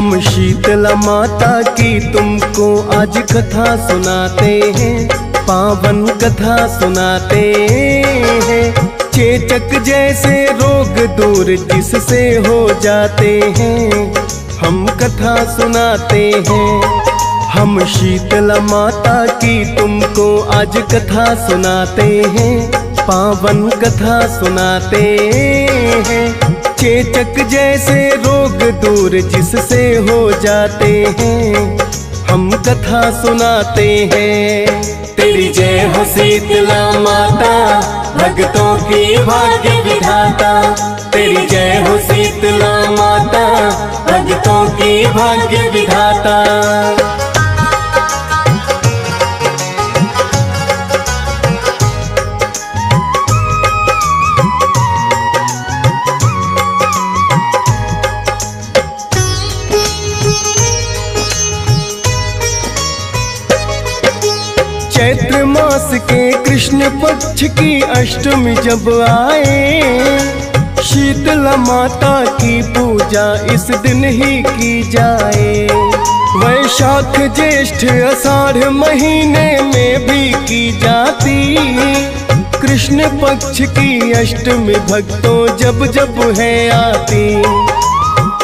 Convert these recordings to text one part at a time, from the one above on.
हम शीतला माता की तुमको आज कथा सुनाते हैं, पावन कथा सुनाते हैं। चेचक जैसे रोग दूर जिससे हो जाते हैं, हम कथा सुनाते हैं। हम शीतला माता की तुमको आज कथा सुनाते हैं, पावन कथा सुनाते हैं। चेचक जैसे रोग दूर जिससे हो जाते हैं, हम कथा सुनाते हैं। तेरी जय हो शीतला माता, भक्तों की भाग्य विधाता। तेरी जय हो शीतला माता, भक्तों की भाग्य विधाता। चैत्र मास के कृष्ण पक्ष की अष्टमी जब आए, शीतला माता की पूजा इस दिन ही की जाए। वैशाख ज्येष्ठ आषाढ़ महीने में भी की जाती, कृष्ण पक्ष की अष्टमी भक्तों जब जब है आती।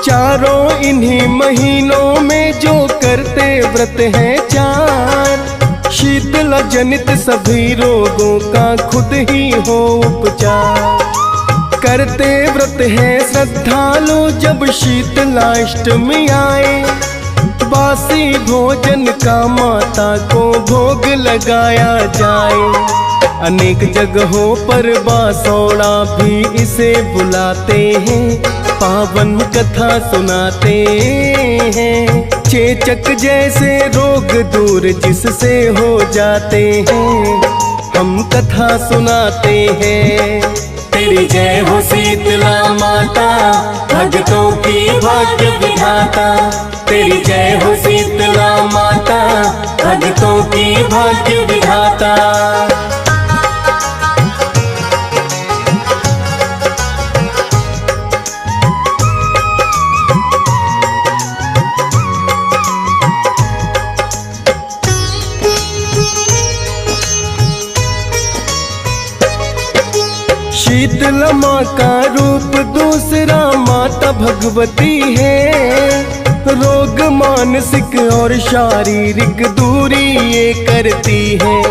चारों इन्हीं महीनों में जो करते व्रत हैं चार, शीतला जनित सभी रोगों का खुद ही हो उपचार। करते व्रत है श्रद्धालु जब शीतलाष्टमी आए, बासी भोजन का माता को भोग लगाया जाए। अनेक जगहों पर बासौड़ा भी इसे बुलाते हैं, पावन कथा सुनाते हैं। चेचक जैसे रोग दूर जिससे हो जाते हैं, हम कथा सुनाते हैं। तेरी जय हो शीतला माता, भक्तों की भाग्य विधाता। तेरी जय हो शीतला माता, भक्तों की भाग्य विधाता। शीतला माँ का रूप दूसरा माता भगवती है, रोग मानसिक और शारीरिक दूरी ये करती है।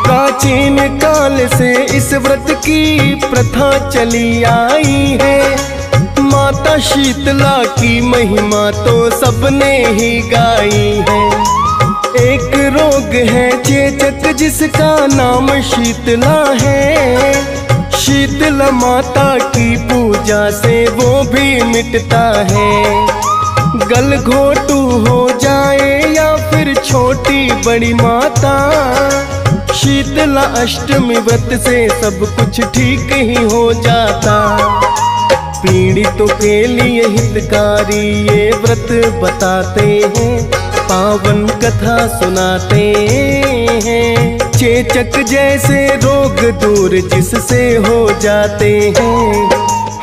प्राचीन काल से इस व्रत की प्रथा चली आई है, माता शीतला की महिमा तो सबने ही गाई है। एक रोग है चेचक जिसका नाम शीतला है, शीतला माता की पूजा से वो भी मिटता है। गलघोटू हो जाए या फिर छोटी बड़ी माता, शीतला अष्टमी व्रत से सब कुछ ठीक ही हो जाता। पीड़ितों के लिए हितकारी ये व्रत बताते हैं, पावन कथा सुनाते हैं। चेचक जैसे रोग दूर जिससे हो जाते हैं,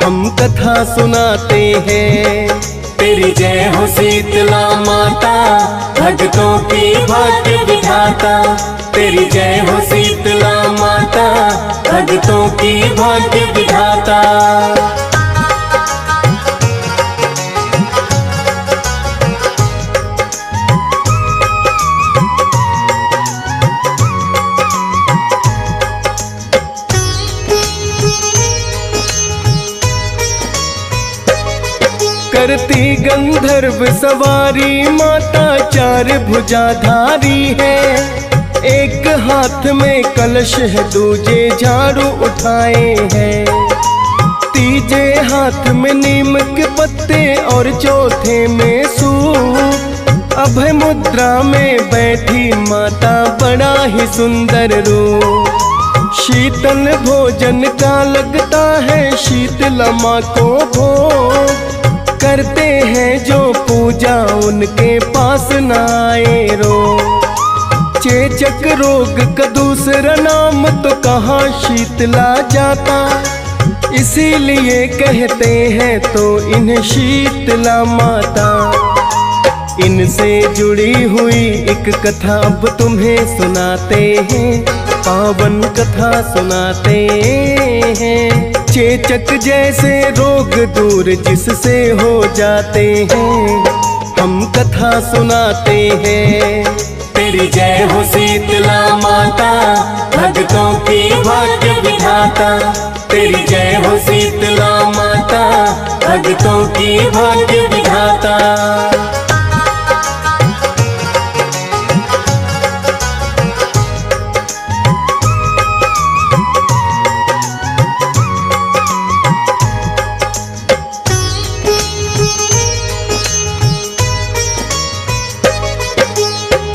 हम कथा सुनाते हैं। तेरी जय हो शीतला माता, भक्तों की भाग्य विधाता। तेरी जय हो शीतला माता, भक्तों की भाग्य विधाता। करती गंधर्व सवारी माता चार भुजाधारी है। एक हाथ में कलश है, दूजे झाड़ू उठाए हैं। तीजे हाथ में नीम के पत्ते और चौथे में सूप। अभय मुद्रा में बैठी माता बड़ा ही सुंदर रूप। शीतल भोजन का लगता है शीतला माँ को भोग। करते हैं जो पूजा उनके पास न आए रोग। चेचक रोग का दूसरा नाम तो कहाँ शीतला जाता, इसीलिए कहते हैं तो इन्हें शीतला माता। इनसे जुड़ी हुई एक कथा अब तुम्हें सुनाते हैं, पावन कथा सुनाते हैं। चेचक जैसे रोग दूर जिससे हो जाते हैं, हम कथा सुनाते हैं। तेरी जय हो शीतला माता, भक्तों की भाग्य विधाता। तेरी जय हो शीतला माता, भक्तों की भाग्य विधाता।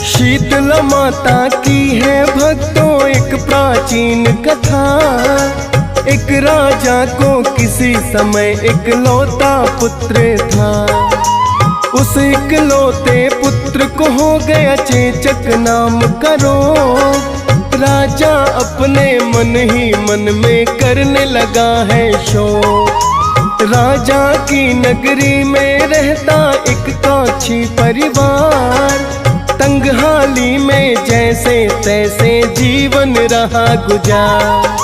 शीतला माता की है भक्तों एक प्राचीन कथा। एक राजा को किसी समय इकलौता पुत्र था। उस इकलौते पुत्र को हो गया चेचक नाम का रोग। राजा अपने मन ही मन में करने लगा है शोक। राजा की नगरी में रहता एक काछी परिवार। तंगहाली में जैसे तैसे जीवन रहा गुजार।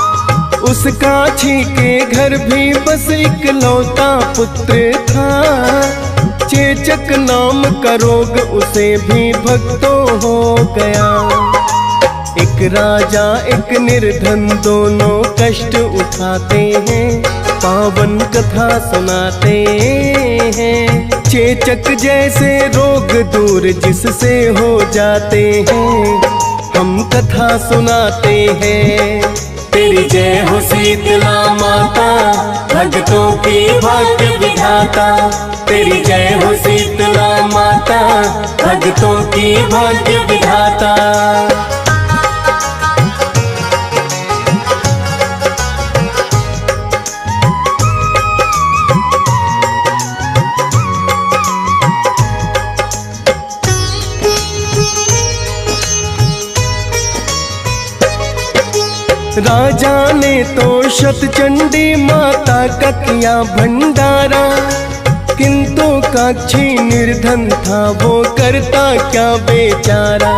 उस काछी के घर भी बस इकलौता पुत्र था। चेचक नाम का रोग उसे भी भक्तों हो गया। एक राजा एक निर्धन दोनों कष्ट उठाते हैं, पावन कथा सुनाते हैं। चेचक जैसे रोग दूर जिससे हो जाते हैं, हम कथा सुनाते हैं। तेरी जय हो शीतला माता, भक्तों की भाग्य विधाता। तेरी जय हो शीतला माता, भक्तों की भाग्य विधाता। राजा ने तो शतचंडी माता का किया भंडारा, किंतु काक्षी निर्धन था वो करता क्या बेचारा।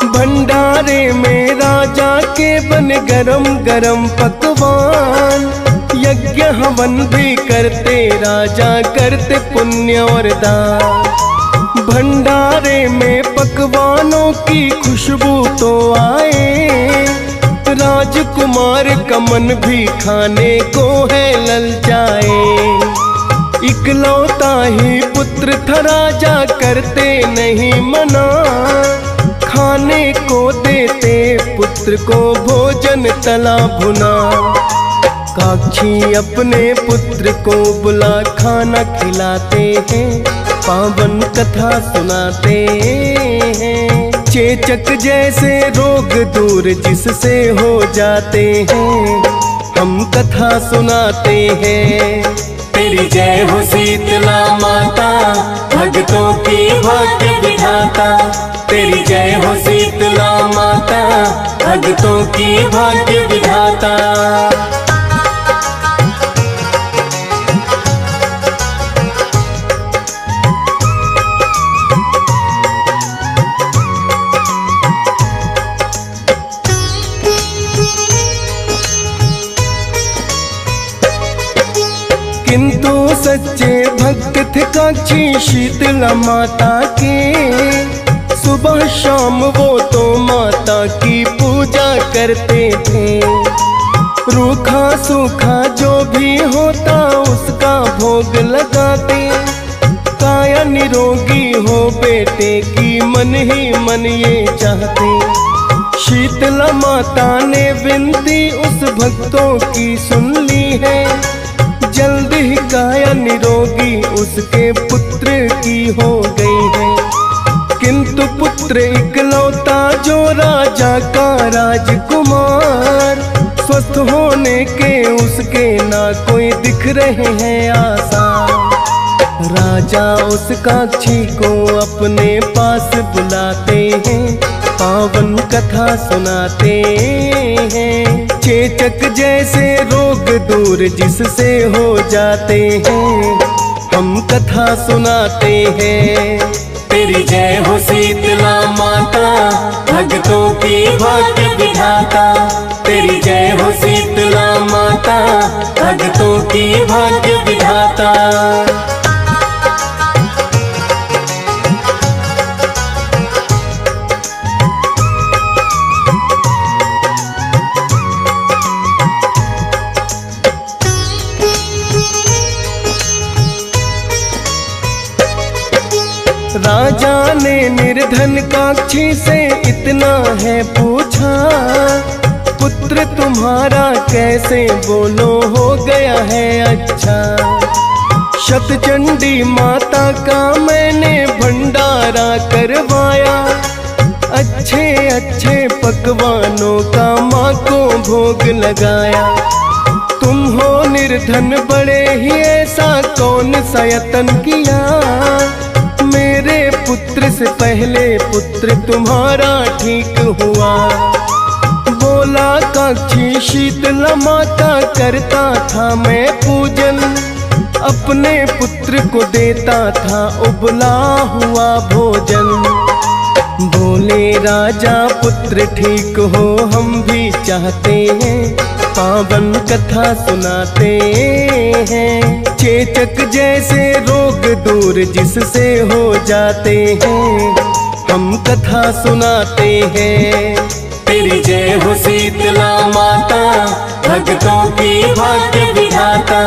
भंडारे में राजा के बन गरम गरम पकवान। यज्ञ हवन भी करते राजा करते पुण्य और दान। भंडारे में पकवानों की खुशबू तो आए, राजकुमार का मन भी खाने को है ललचाए। इकलौता ही पुत्र था राजा करते नहीं मना। खाने को देते पुत्र को भोजन तला भुना। काक्षी अपने पुत्र को बुला खाना खिलाते हैं, पावन कथा सुनाते हैं। चेचक जैसे रोग दूर जिससे हो जाते हैं, हम कथा सुनाते हैं। तेरी जय हो शीतला माता, भक्तों की भाग्य विधाता। तेरी जय हो शीतला माता, भक्तों की भाग्य विधाता। किंतु सच्चे भक्त थे काक्षी शीतला माता के। सुबह शाम वो तो माता की पूजा करते थे। रूखा सूखा जो भी होता उसका भोग लगाते। काया निरोगी हो बेटे की मन ही मन ये चाहते। शीतला माता ने विनती उस भक्तों की सुन ली है। जल्द ही काया निरोगी उसके पुत्र की हो गई है। किंतु पुत्र इकलौता जो राजा का राजकुमार, स्वस्थ होने के उसके ना कोई दिख रहे हैं आसार। राजा उस काक्षी को अपने पास बुलाते हैं, पावन कथा सुनाते हैं। चेचक जैसे रोग दूर जिससे हो जाते हैं, हम कथा सुनाते हैं। तेरी जय हो शीतला माता, भक्तों की भाग्य विधाता। तेरी जय हो शीतला माता, भक्तों की भाग्य विधाता। राजा ने निर्धन काक्षी से इतना है पूछा, पुत्र तुम्हारा कैसे बोलो हो गया है अच्छा। शतचंडी माता का मैंने भंडारा करवाया, अच्छे अच्छे पकवानों का माँ को भोग लगाया। तुम हो निर्धन बड़े ही ऐसा कौन सा यतन किया, मेरे पुत्र से पहले पुत्र तुम्हारा ठीक हुआ। बोला काक्षी शीतला माता, करता था मैं पूजन, अपने पुत्र को देता था उबला हुआ भोजन। बोले राजा पुत्र ठीक हो हम भी चाहते हैं, पावन कथा सुनाते हैं। चेचक जैसे रोग दूर जिससे हो जाते हैं, हम कथा सुनाते हैं। तेरी जय हो शीतला माता, भक्तों की भाग्य विधाता।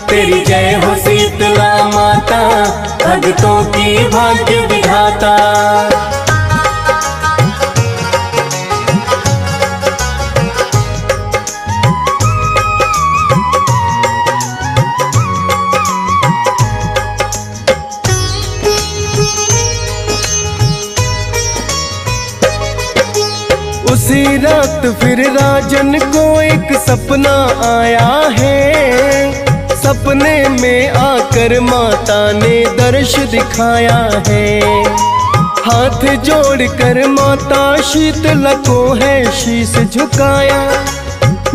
तेरी जय हो शीतला माता, भक्तों की भाग्य विधाता। उसी रात फिर राजन को एक सपना आया है, सपने में आकर माता ने दर्श दिखाया है। हाथ जोड़कर माता शीतला को है शीश झुकाया,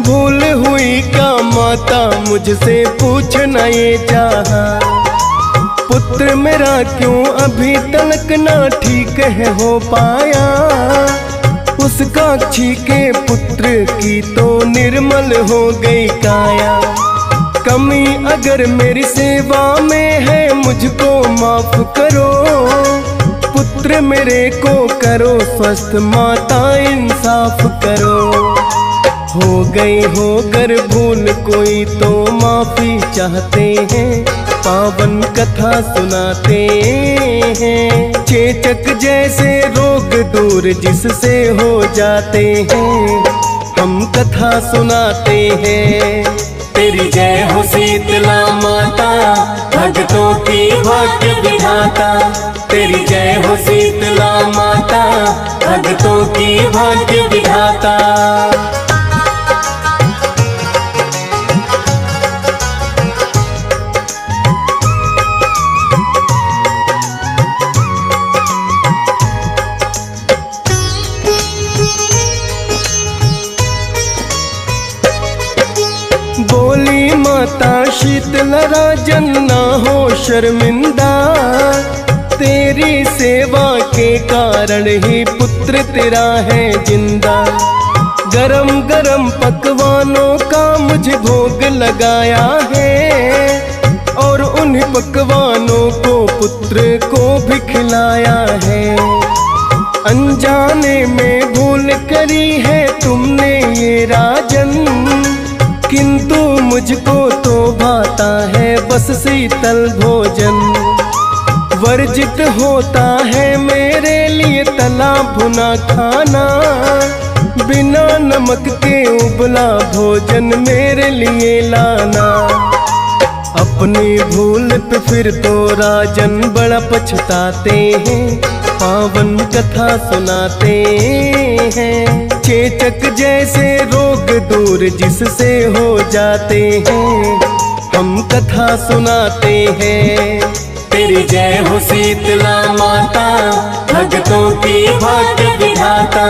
भूल हुई क्या माता मुझसे पूछना ये चाहा। पुत्र मेरा क्यों अभी तक ना ठीक है हो पाया, उस काक्षी के पुत्र की तो निर्मल हो गई काया। कमी अगर मेरी सेवा में है मुझको माफ करो, पुत्र मेरे को करो स्वस्थ माता इंसाफ करो। हो गई होकर भूल कोई तो माफी चाहते हैं, पावन कथा सुनाते हैं। चेचक जैसे रोग दूर जिससे हो जाते हैं, हम कथा सुनाते हैं। तेरी जय हो शीतला माता, भक्तों की भाग्य विधाता। तेरी जय हो शीतला माता, भक्तों की भाग्य विधाता। बोली माता शीतला राजन ना हो शर्मिंदा, तेरी सेवा के कारण ही पुत्र तेरा है जिंदा। गरम गरम पकवानों का मुझे भोग लगाया है, और उन पकवानों को पुत्र को भी खिलाया है। अनजाने में भूल करी है तुमने ये राजन, किंतु मुझको तो भाता है बस शीतल भोजन। वर्जित होता है मेरे लिए तला भुना खाना, बिना नमक के उबला भोजन मेरे लिए लाना। अपनी भूल पे फिर तो राजन बड़ा पछताते हैं, पावन कथा सुनाते हैं। चेचक जैसे रोग दूर जिससे हो जाते हैं, हम कथा सुनाते हैं। तेरी जय हो शीतला माता, भक्तों की भाग्य विधाता।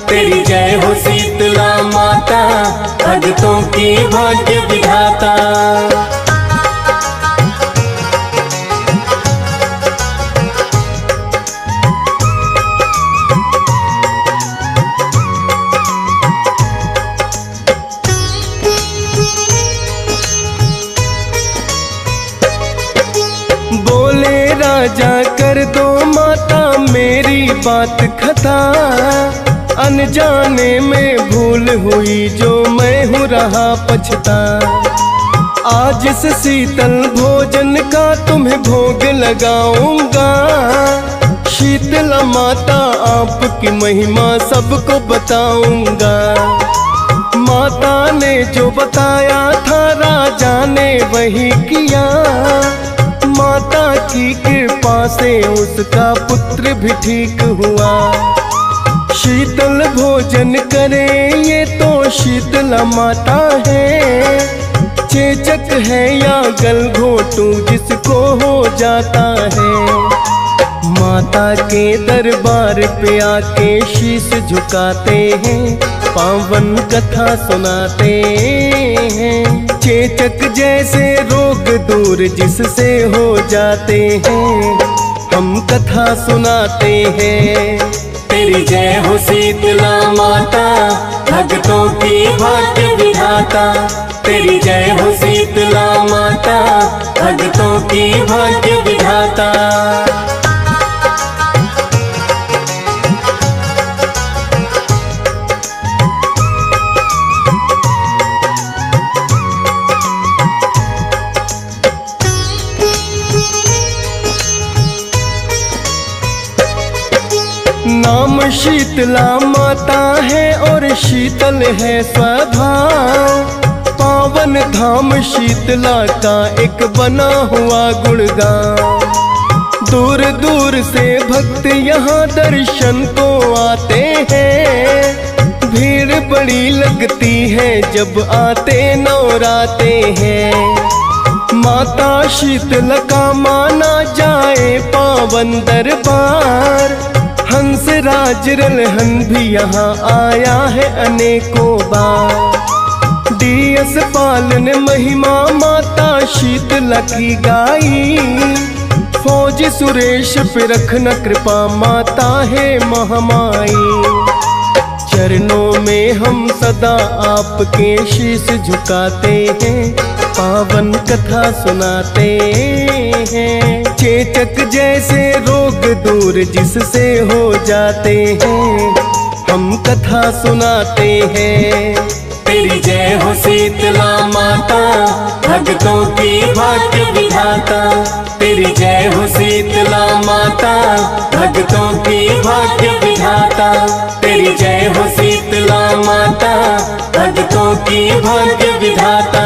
तेरी जय हो शीतला माता, भक्तों की भाग्य विधाता। साजा कर दो माता मेरी बात खता। अनजाने में भूल हुई जो मैं हूँ रहा पछता। आज से शीतल भोजन का तुम्हें भोग लगाऊंगा। शीतला माता आपकी महिमा सबको बताऊंगा। माता ने जो बताया था राजा ने वही किया। माता की कृपा से उसका पुत्र भी ठीक हुआ। शीतल भोजन करे ये तो शीतला माता है। चेचक है या गलघोटू जिसको हो जाता है। माता के दरबार पे आके शीश झुकाते हैं। पावन कथा सुनाते हैं। चेचक जैसे रोग दूर जिससे हो जाते हैं। हम कथा सुनाते हैं। तेरी जय हो शीतला माता भक्तों की भाग्य विधाता। तेरी जय हो शीतला माता भक्तों की भाग्य विधाता। नाम शीतला माता है और शीतल है स्वभाव। पावन धाम शीतला का एक बना हुआ गुणगान। दूर दूर से भक्त यहाँ दर्शन को आते हैं। भीड़ बड़ी लगती है जब आते नवराते हैं। माता शीतला का माना जाए पावन दरबार। हंस राज रलहन भी यहाँ आया है अनेकों बार। डीएस पाल ने महिमा माता शीतला की गाई। फौज सुरेश पे रखना कृपा माता है महामाई। चरणों में हम सदा आपके शीश झुकाते हैं। पावन कथा सुनाते हैं। चेचक जैसे रोग दूर जिससे हो जाते हैं। हम कथा सुनाते हैं। तेरी जय हो शीतला माता भक्तों की भाग्य विधाता। तेरी जय हो शीतला माता भक्तों की भाग्य विधाता। तेरी जय हो शीतला माता भक्तों की भाग्य विधाता।